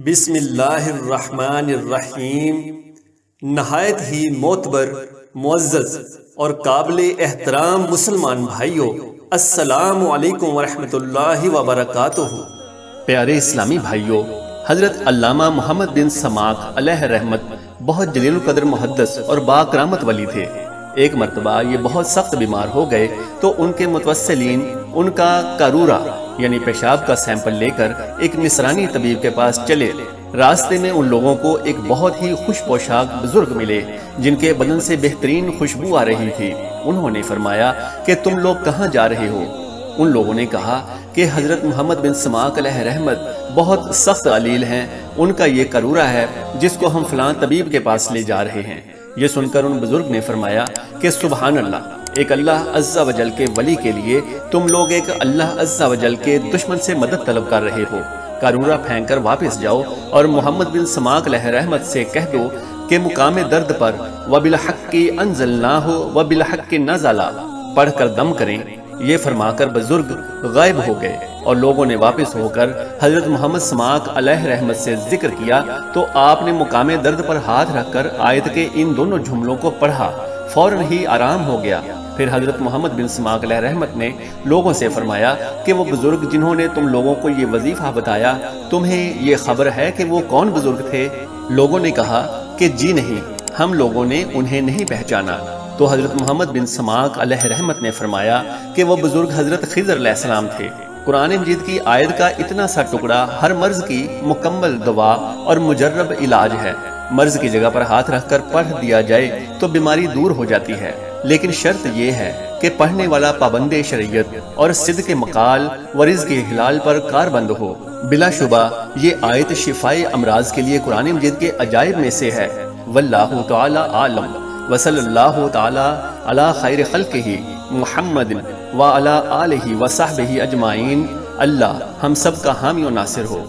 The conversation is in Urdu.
بسم اللہ الرحمن الرحیم۔ نہایت ہی معتبر، معزز اور قابل احترام مسلمان بھائیوں، السلام علیکم ورحمۃ اللہ وبرکاتہ۔ پیارے اسلامی بھائیوں، حضرت علامہ محمد بن سماک علیہ رحمت بہت جلیل القدر محدث اور باکرامت ولی تھے۔ ایک مرتبہ یہ بہت سخت بیمار ہو گئے تو ان کے متوسلین ان کا قارورہ یعنی پیشاب کا سیمپل لے کر ایک نصرانی طبیب کے پاس چلے۔ راستے میں ان لوگوں کو ایک بہت ہی خوش پوشاک بزرگ ملے جن کے بدن سے بہترین خوشبو آ رہی تھی۔ انہوں نے فرمایا کہ تم لوگ کہاں جا رہے ہو؟ ان لوگوں نے کہا کہ حضرت محمد بن سماک علیہ رحمت بہت سخت علیل ہیں، ان کا یہ قارورہ ہے جس کو ہم فلاں طبیب کے پاس لے جا رہے ہیں۔ یہ سن کر ان بزرگ نے فرمایا کہ سبحان اللہ، ایک اللہ عز و جل کے ولی کے لیے تم لوگ ایک اللہ عز و جل کے دشمن سے مدد طلب کر رہے ہو۔ قارورہ پھینک کر واپس جاؤ اور محمد بن سماک علیہ رحمت سے کہہ دو کہ مقام درد پر وَبِالْحَقِّ أَنزَلْنَاهُ وَبِالْحَقِّ نَزَلَ پڑھ کر دم کریں۔ یہ فرما کر بزرگ غائب ہو گئے اور لوگوں نے واپس ہو کر حضرت محمد سماک علیہ رحمت سے ذکر کیا تو آپ نے مقام درد پر ہاتھ رکھ کر آیت کے ان دونوں جملوں کو پڑھا، فوراً ہی آرام ہو گیا۔ پھر حضرت محمد بن سماک علیہ رحمت نے لوگوں سے فرمایا کہ وہ بزرگ جنہوں نے تم لوگوں کو یہ وظیفہ بتایا، تمہیں یہ خبر ہے کہ وہ کون بزرگ تھے؟ لوگوں نے کہا کہ جی نہیں، ہم لوگوں نے انہیں نہیں پہچانا۔ تو حضرت محمد بن سماک علیہ رحمت نے فرمایا کہ وہ بزرگ حضرت خضر علیہ السلام تھے۔ قرآن مجید کی آیت کا اتنا سا ٹکڑا ہر مرض کی مکمل دوا اور مجرب علاج ہے۔ مرض کی جگہ پر ہاتھ رکھ کر پڑھ دیا جائے تو بیماری دور ہو جاتی ہے، لیکن شرط یہ ہے کہ پڑھنے والا پابند شریعت اور صدق مقال و رزق حلال پر کاربند ہو۔ بلا شبہ یہ آیت شفائے امراض کے لیے قرآن مجید کے عجائب میں سے ہے۔ واللہ تعالی عالم، وصلی اللہ تعالی علی خیر خلقہ محمد وعلی آلہ وصحبہ اجمعین۔ اللہ ہم سب کا حامی و ناصر ہو۔